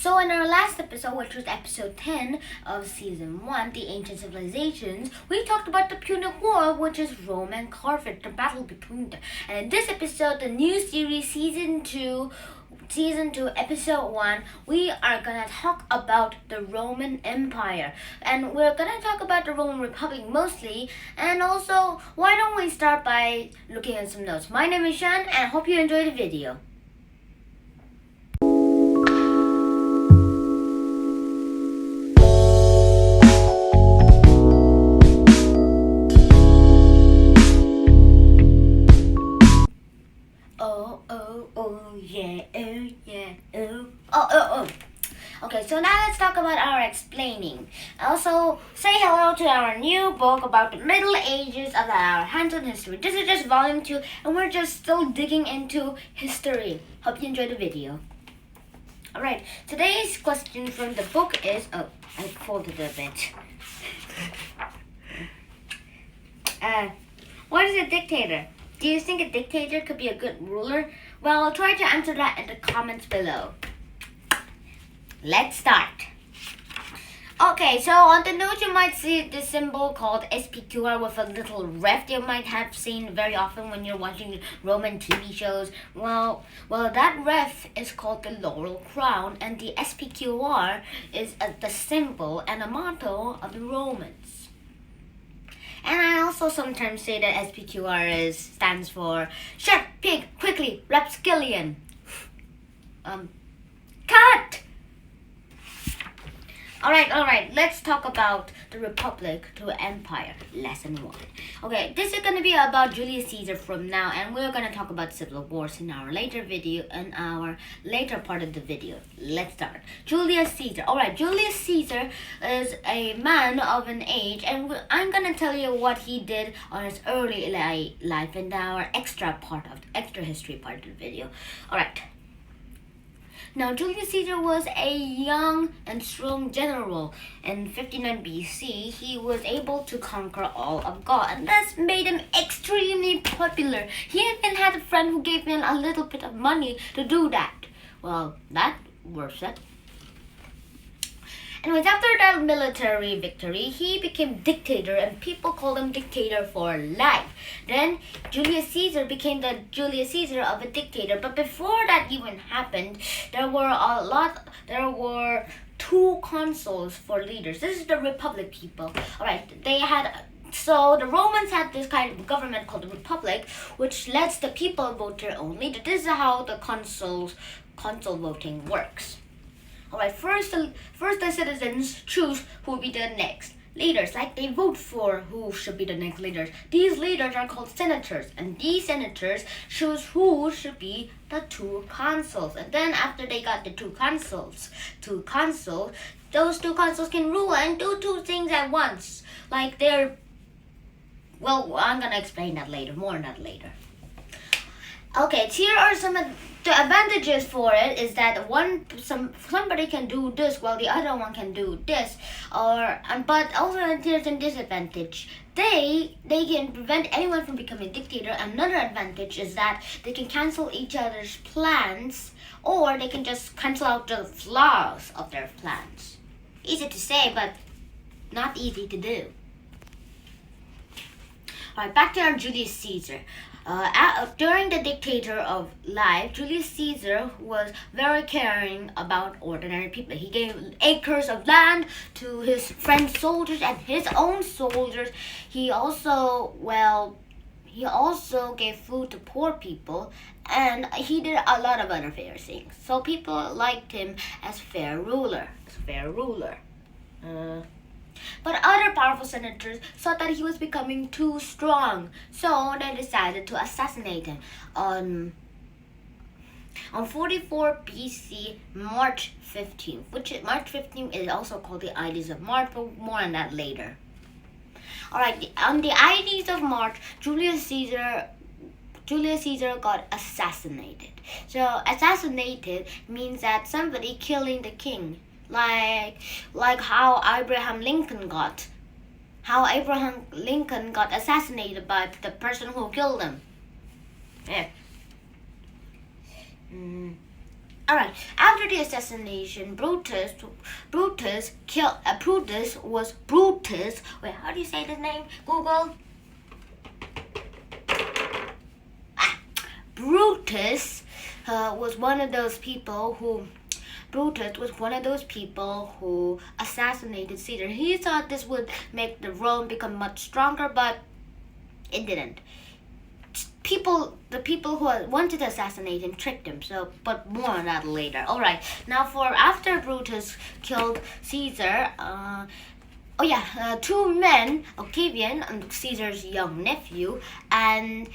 So in our last episode, which was episode 10 of season 1, The Ancient Civilizations, we talked about the Punic War, which is Rome and Carthage, the battle between them. And in this episode, the new series, season 2, episode 1, we are going to talk about the Roman Empire. And we're going to talk about the Roman Republic mostly. And also, why don't we start by looking at some notes. My name is Shan, and I hope you enjoy the video. Okay, so now let's talk about our explaining. Also, say hello to our new book about the Middle Ages of our hands-on history. This is just volume 2, and we're just still digging into history. Hope you enjoyed the video. Alright, today's question from the book is... Oh, I folded a bit. What is a dictator? Do you think a dictator could be a good ruler? Well, try to answer that in the comments below. Let's start. Okay, so on the note you might see the symbol called SPQR with a little ref you might have seen very often when you're watching Roman TV shows. Well, that ref is called the laurel crown, and the SPQR is the symbol and a motto of the Romans. And I also sometimes say that SPQR stands for Shut, Pig, Quickly, Rapskillion. Cut! Alright, let's talk about the Republic to Empire, lesson 1. Okay, this is going to be about Julius Caesar from now, and we're going to talk about civil wars in our later part of the video. Let's start. Julius Caesar. Alright, Julius Caesar is a man of an age, and I'm going to tell you what he did on his early life in our extra history part of the video. Alright. Now, Julius Caesar was a young and strong general. In 59 BC, he was able to conquer all of Gaul, and this made him extremely popular. He even had a friend who gave him a little bit of money to do that. Well, that works it. Anyways, after that military victory, he became dictator, and people called him dictator for life. Then Julius Caesar became the Julius Caesar of a dictator. But before that even happened, there were two consuls for leaders. This is the Republic people. Alright, so the Romans had this kind of government called the Republic, which lets the people vote their own leader. This is how the consul voting works. Alright, first the citizens choose who will be the next leaders. Like, they vote for who should be the next leaders. These leaders are called senators, and these senators choose who should be the two consuls. And then after they got the two consuls, those two consuls can rule and do two things at once. Like, I'm gonna explain that later, more on that later. Okay, here are some of the advantages for it is that somebody can do this while the other one can do this, but also there's a disadvantage. They can prevent anyone from becoming a dictator. Another advantage is that they can cancel each other's plans, or they can just cancel out the flaws of their plans. Easy to say, but not easy to do. Alright, back to our Julius Caesar. During the dictator of life, Julius Caesar was very caring about ordinary people. He gave acres of land to his friends' soldiers and his own soldiers. He also gave food to poor people, and he did a lot of other fair things. So people liked him as fair ruler. But other powerful senators thought that he was becoming too strong, so they decided to assassinate him on 44 BC, March 15th, March 15th is also called the Ides of March, but more on that later. Alright, on the Ides of March, Julius Caesar got assassinated. So assassinated means that somebody killing the king. Like how Abraham Lincoln got assassinated by the person who killed him. Yeah. Alright, after the assassination, Brutus killed, wait, how do you say his name? Google. Brutus was one of those people who assassinated Caesar. He thought this would make the Rome become much stronger, but it didn't. The people who wanted to assassinate him tricked him. So, but more on that later. All right. Now, after Brutus killed Caesar, two men, Octavian, Caesar's young nephew, and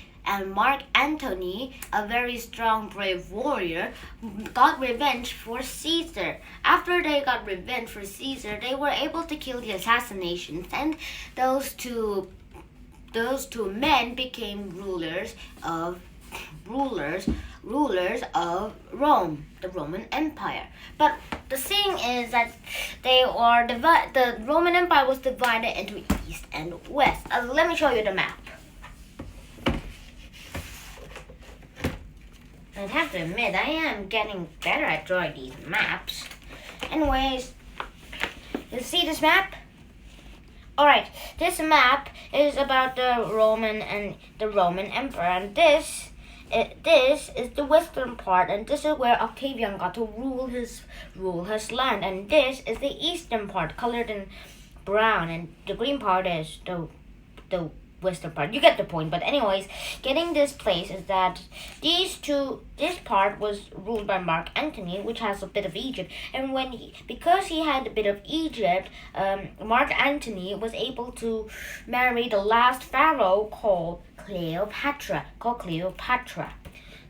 Mark Antony, a very strong, brave warrior, got revenge for Caesar. After they got revenge for Caesar, they were able to kill the assassinations, and those two men became rulers of Rome, the Roman Empire. But the thing is that the Roman Empire was divided into east and west. Let me show you the map. I have to admit, I am getting better at drawing these maps. Anyways, you see this map? Alright, this map is about the Roman Empire, and this is the western part, and this is where Octavian got to rule his land, and this is the eastern part, colored in brown, and the green part is the western part. You get the point. But anyways, getting this place is that this part was ruled by Mark Antony, which has a bit of Egypt, and because he had a bit of Egypt, Mark Antony was able to marry the last pharaoh called Cleopatra.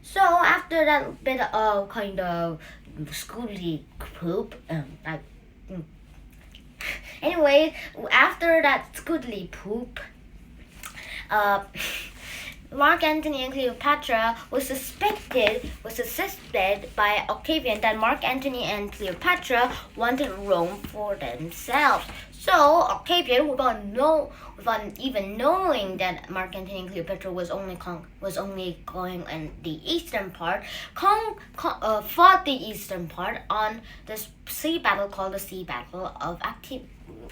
So after that bit of kind of schooly poop, anyway, after that scoodly poop, Mark Antony and Cleopatra was suspected by Octavian that Mark Antony and Cleopatra wanted Rome for themselves. So Octavian, without even knowing that Mark Antony and Cleopatra was only going in the eastern part, fought the eastern part on this sea battle called the Sea Battle of Actium.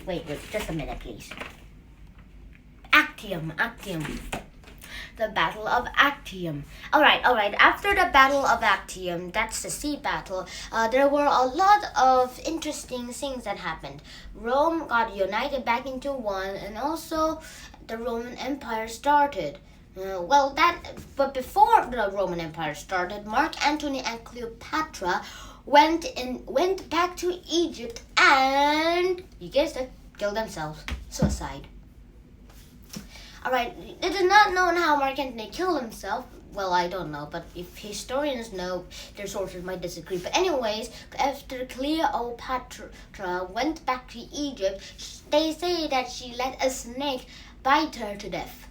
Wait, just a minute, please. Actium. The Battle of Actium. Alright. After the Battle of Actium, that's the sea battle, there were a lot of interesting things that happened. Rome got united back into one, and also the Roman Empire started. But before the Roman Empire started, Mark Antony and Cleopatra went back to Egypt, and you guessed it, killed themselves. Suicide. Alright, it is not known how Mark Antony killed himself. Well, I don't know, but if historians know, their sources might disagree. But anyways, after Cleopatra went back to Egypt, they say that she let a snake bite her to death.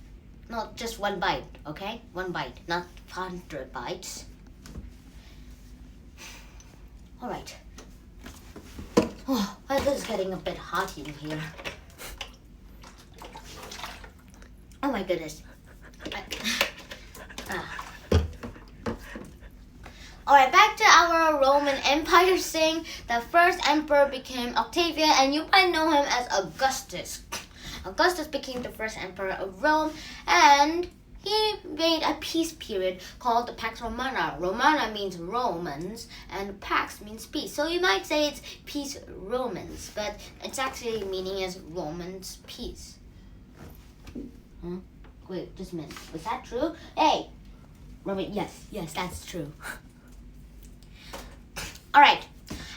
Not just one bite, okay? One bite, not 100 bites. Alright. Oh, this is getting a bit hot in here. Oh my goodness. Alright, back to our Roman Empire thing. The first emperor became Octavian, and you might know him as Augustus. Augustus became the first emperor of Rome, and he made a peace period called the Pax Romana. Romana means Romans, and Pax means peace. So you might say it's Peace Romans, but it's actually meaning as Romans peace. Wait, just a minute. Was that true? Hey! Roman, yes, that's true. Alright.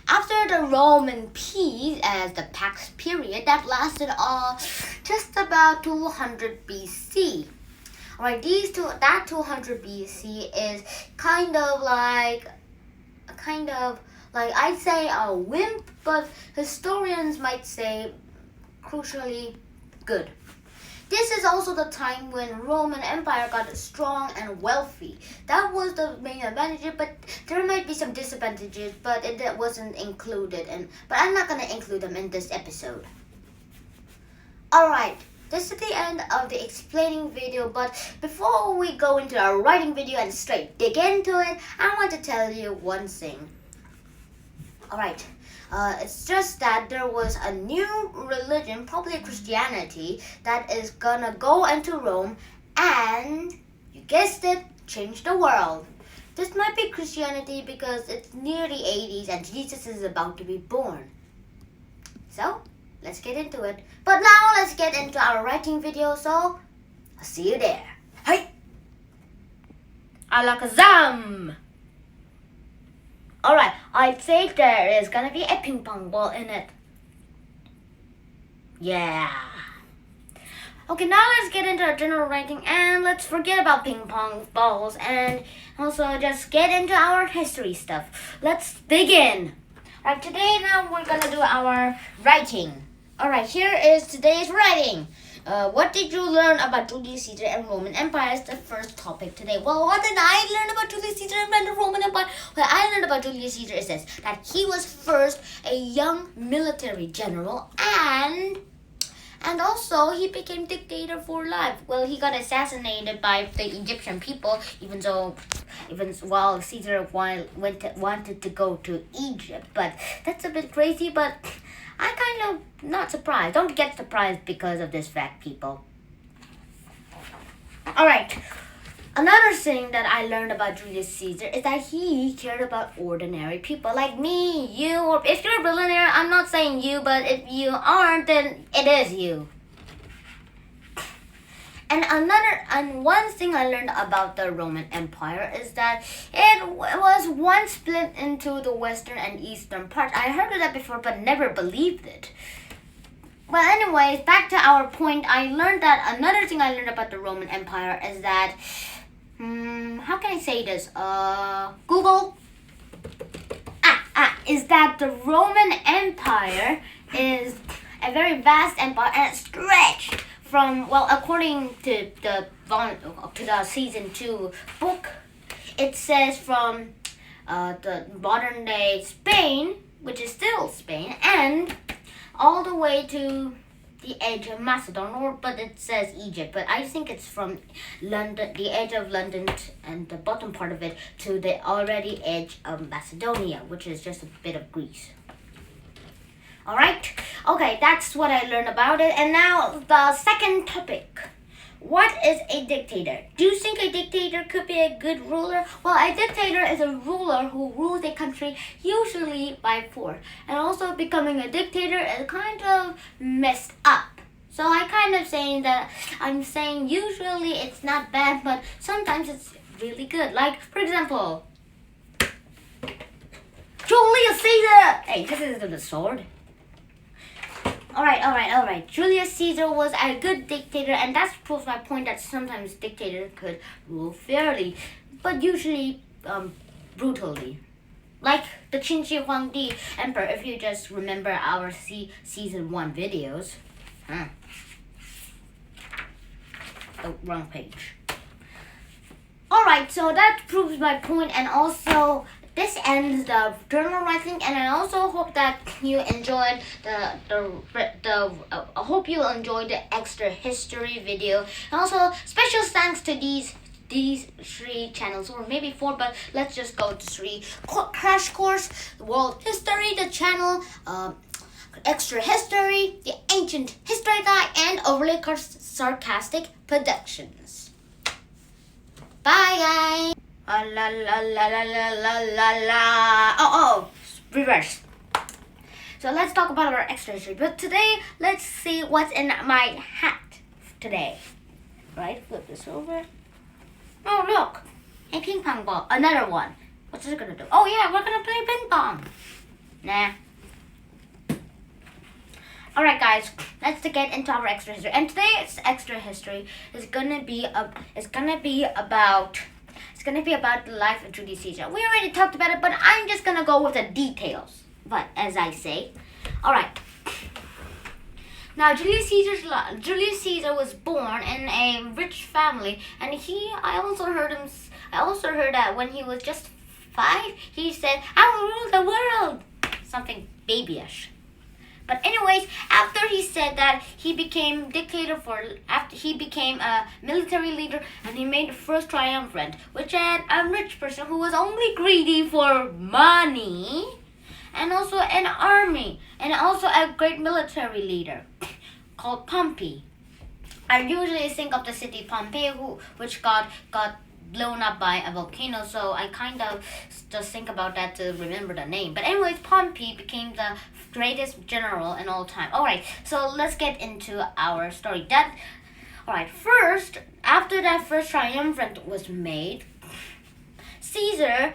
After the Roman peace, as the Pax period, that lasted just about 200 BC. Alright, that 200 BC is kind of like I'd say a wimp, but historians might say crucially good. This is also the time when Roman Empire got strong and wealthy. That was the main advantage, but there might be some disadvantages, but it wasn't included. But I'm not gonna include them in this episode. Alright, this is the end of the explaining video, but before we go into our writing video and straight dig into it, I want to tell you one thing. Alright, it's just that there was a new religion, probably Christianity, that is gonna go into Rome and, you guessed it, change the world. This might be Christianity because it's near the 80s and Jesus is about to be born. So, let's get into it. But now let's get into our writing video, so I'll see you there. Hey! Alakazam! Alright, I'd say there is gonna be a ping pong ball in it. Yeah. Okay, now let's get into our general writing and let's forget about ping pong balls and also just get into our history stuff. Let's begin. Alright, today now we're gonna do our writing. Alright, here is today's writing. What did you learn about Julius Caesar and Roman Empire is the first topic today. Well, what did I learn about Julius Caesar and the Roman Empire? What I learned about Julius Caesar is this, that he was first a young military general and also he became dictator for life. Well, he got assassinated by the Egyptian people, even while Caesar wanted to go to Egypt. But that's a bit crazy, but I'm kind of not surprised. Don't get surprised because of this fact, people. Alright, another thing that I learned about Julius Caesar is that he cared about ordinary people like me, you, or if you're a billionaire, I'm not saying you, but if you aren't, then it is you. And one thing I learned about the Roman Empire is that it was once split into the western and eastern part. I heard of that before, but never believed it. But anyways, back to our point, I learned that another thing I learned about the Roman Empire is that, how can I say this? Google. Is that the Roman Empire is a very vast empire and stretched from, well, according to the season 2 book, it says from the modern day Spain, which is still Spain, and all the way to the edge of Macedon, but it says Egypt, but I think it's from London, the edge of London and the bottom part of it to the already edge of Macedonia, which is just a bit of Greece. Alright, okay, that's what I learned about it. And now the second topic. What is a dictator? Do you think a dictator could be a good ruler? Well, a dictator is a ruler who rules a country usually by force. And also becoming a dictator is kind of messed up. So I'm saying usually it's not bad, but sometimes it's really good. Like, for example, Julius Caesar! Hey, this isn't the sword. Alright. Julius Caesar was a good dictator, and that proves my point that sometimes dictators could rule fairly, but usually brutally. Like the Qin Shi Huangdi Emperor, if you just remember our season 1 videos. Oh, wrong page. Alright, so that proves my point, and also this ends the journal writing, and I also hope that you enjoyed I hope you enjoyed the extra history video. And also special thanks to these 3 channels, or maybe 4, but let's just go to 3. Crash Course, World History, the channel, Extra History, the Ancient History Guy, and Overly Sarcastic Productions. Bye, guys. La la la la la la la la. Oh, reverse. So let's talk about our extra history. But today, let's see what's in my hat today. Right? Flip this over. Oh, look. A ping pong ball. Another one. What's it gonna do? Oh, yeah, we're gonna play ping pong. Nah. Alright, guys, let's get into our extra history. And today's extra history is gonna be about the life of Julius Caesar. We already talked about it, but I'm just gonna go with the details. But as I say, alright. Now Julius Caesar was born in a rich family, and I also heard that when he was just 5, he said, "I will rule the world," something babyish. But anyways, after he said that, he became after he became a military leader, and he made the first triumvirate, which had a rich person who was only greedy for money. and also an army, and also a great military leader called Pompey. I usually think of the city Pompeii, which got blown up by a volcano, so I kind of just think about that to remember the name. But anyways, Pompey became the greatest general in all time. Alright, so let's get into our story. Alright, first, after that first triumvirate was made, Caesar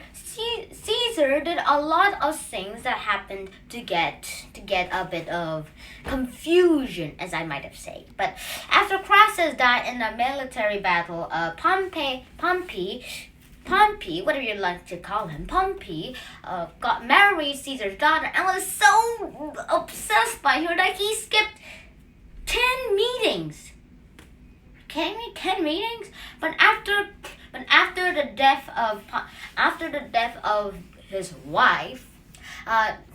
did a lot of things that happened to get a bit of confusion, as I might have said. But after Crassus died in a military battle, Pompey, whatever you like to call him, Pompey, got married Caesar's daughter and was so obsessed by her that he skipped 10 meetings. Kidding me? 10 meetings? But after the death of his wife,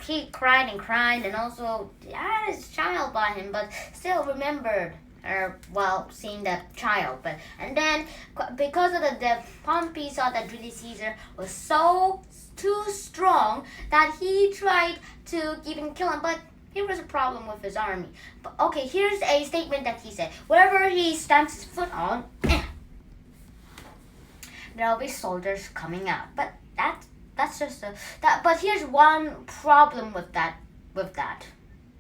he cried and also had his child by him, but still remembered her while seeing that child. And then because of the death, Pompey saw that Julius Caesar was so too strong that he tried to even kill him, but here was a problem with his army. But okay, here's a statement that he said: wherever he stamps his foot on, there'll be soldiers coming out. But that's just but here's one problem with that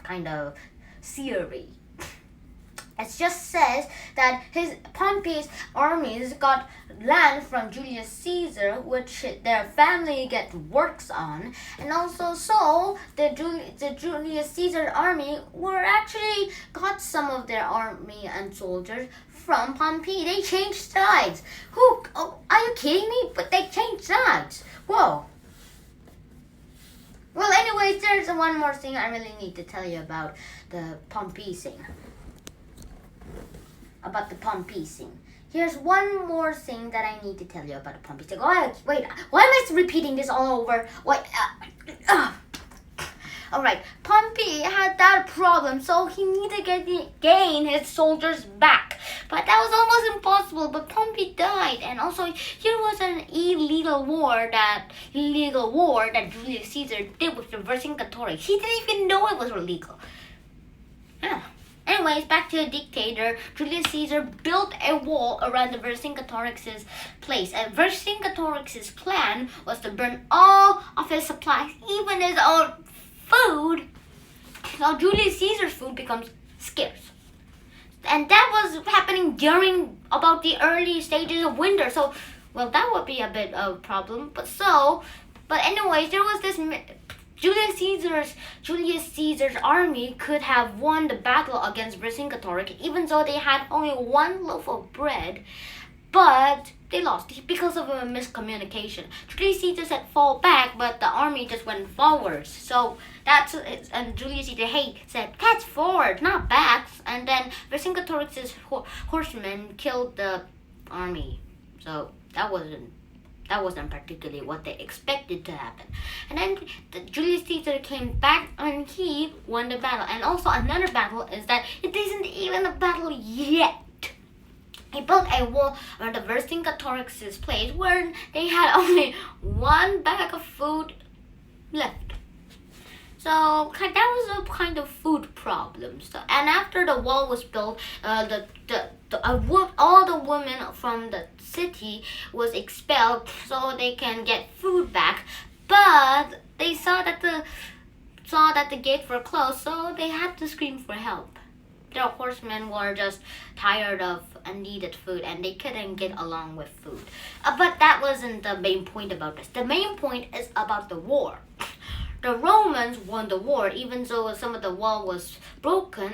kind of theory. It just says that Pompey's armies got land from Julius Caesar, which their family works on, and also so the Julius Caesar army actually got some of their army and soldiers from Pompey. They changed sides. Oh, are you kidding me? But they changed sides. Whoa. Well, anyways, there's one more thing I really need to tell you about the Pompey thing. Here's one more thing that I need to tell you about the Pompey thing. Oh, wait, why am I repeating this all over? Alright, Pompey had that problem, so he needed to gain his soldiers back. But that was almost impossible, but Pompey died. And also, here was an illegal war that Julius Caesar did with the Vercingetorix. He didn't even know it was illegal. Yeah. Anyways, back to the dictator. Julius Caesar built a wall around the Vercingetorix's place, and Vercingetorix's plan was to burn all of his supplies, even his own food. So Julius Caesar's food becomes scarce, and that was happening during about the early stages of winter. So, well, that would be a bit of a problem. But anyways, there was this. Julius Caesar's army could have won the battle against Vercingetorix, even though they had only one loaf of bread, but they lost because of a miscommunication. Julius Caesar said fall back, but the army just went forwards. So and Julius Caesar said that's forward, not back. And then Vercingetorix's horsemen killed the army. So that wasn't particularly what they expected to happen. And then Julius Caesar came back and he won the battle. And also another battle is that it isn't even a battle yet. He built a wall around the Vercingetorix's place where they had only one bag of food left. So that was a kind of food problem. And after the wall was built, all the women from the city was expelled so they can get food back. But they saw that the gates were closed, so they had to scream for help. Their horsemen were just tired of and needed food, and they couldn't get along with food. But that wasn't the main point about this. The main point is about the war. The Romans won the war, even though some of the wall was broken,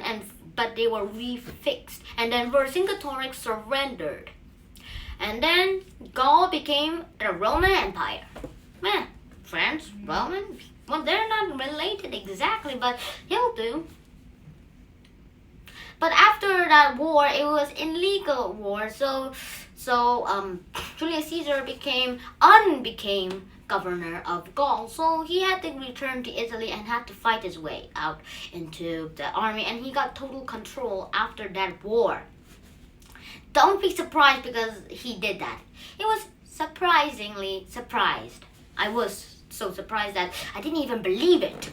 but they were refixed. And then Vercingetorix surrendered. And then Gaul became the Roman Empire. Man, France, Romans, well, they're not related exactly, but he'll do. But after that war, it was illegal war, so Julius Caesar became governor of Gaul, so he had to return to Italy and had to fight his way out into the army, and he got total control after that war. Don't be surprised because he did that. It was surprisingly surprised. I was so surprised that I didn't even believe it.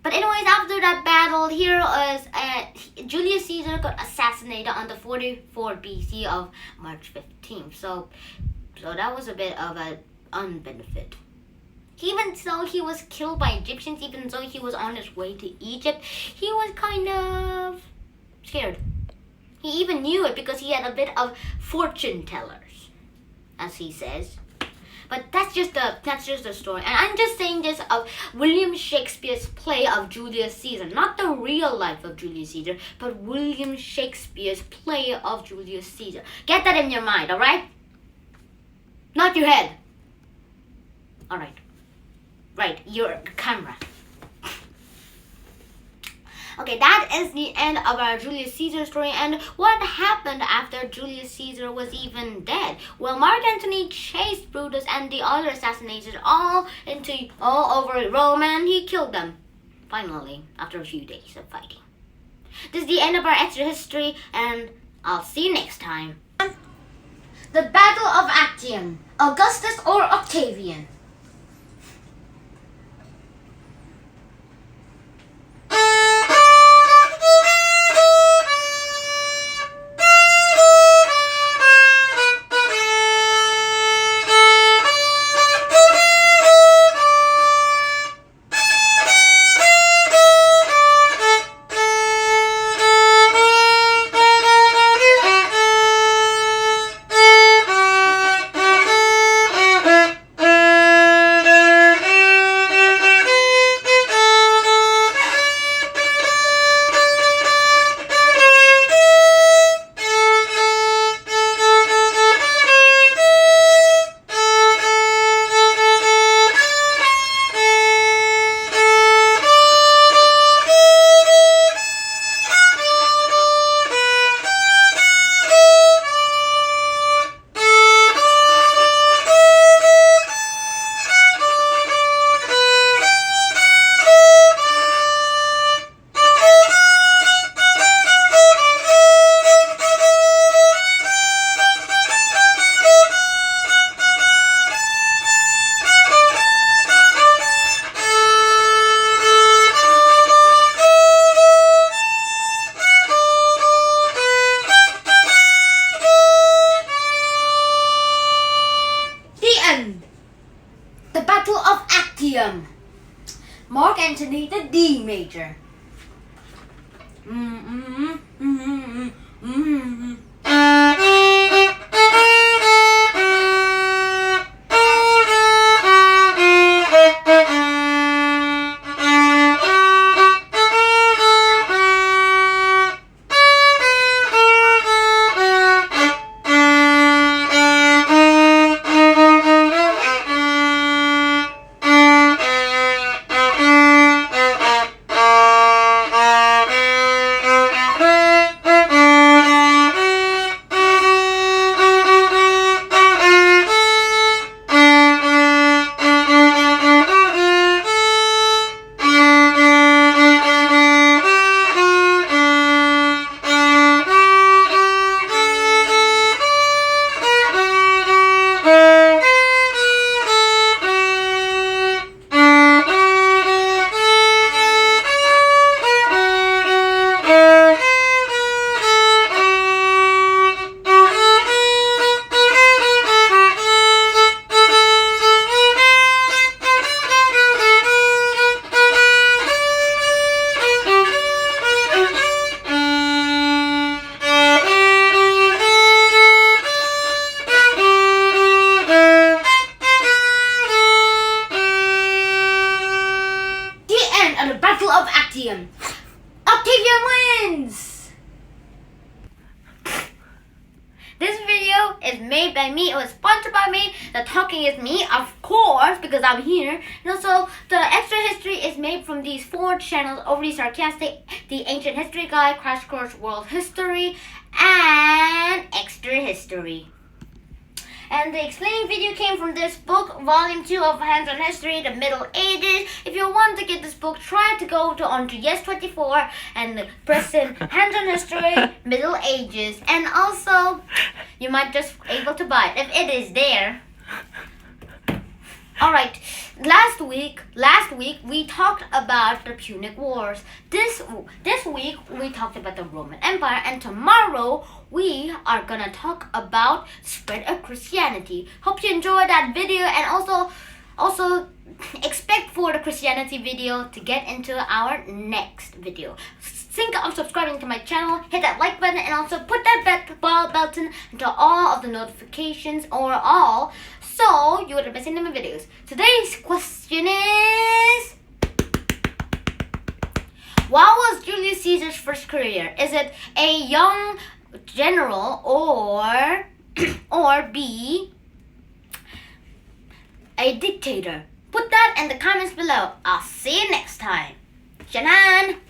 But anyways, after that battle, here is Julius Caesar got assassinated on the 44 BC of March 15th. So that was a bit of an unbenefit. Even though he was killed by Egyptians, even though he was on his way to Egypt, he was kind of scared. He even knew it because he had a bit of fortune tellers, as he says. But that's just the story. And I'm just saying this of William Shakespeare's play of Julius Caesar. Not the real life of Julius Caesar, but William Shakespeare's play of Julius Caesar. Get that in your mind, alright? Not your head. Alright. Right, your camera. Okay, that is the end of our Julius Caesar story. And what happened after Julius Caesar was even dead? Well, Mark Antony chased Brutus and the other assassinated all over Rome, and he killed them, finally, after a few days of fighting. This is the end of our extra history, and I'll see you next time. The Battle of Actium. Augustus or Octavian? The Battle of Actium. Mark Antony, the D major. Octavian wins! This video is made by me. It was sponsored by me. The talking is me, of course, because I'm here. And also, the extra history is made from these 4 channels: Overly Sarcastic, The Ancient History Guy, Crash Course World History, and Extra History. And the explaining video came from this book, Volume 2 of Hands on History, The Middle Ages. If you want to get this book, try to go onto Yes24 and press in Hands on History, Middle Ages. And also, you might just able to buy it if it is there. Alright, last week we talked about the Punic Wars. This week we talked about the Roman Empire, and tomorrow we are gonna talk about spread of Christianity. Hope you enjoyed that video, and also expect for the Christianity video to get into our next video. Think of subscribing to my channel, hit that like button, and also put that bell button into all of the notifications or all, so you wouldn't miss any of my videos. Today's question is, what was Julius Caesar's first career? Is it A, young general, or B, a dictator? Put that in the comments below. I'll see you next time. Shannon!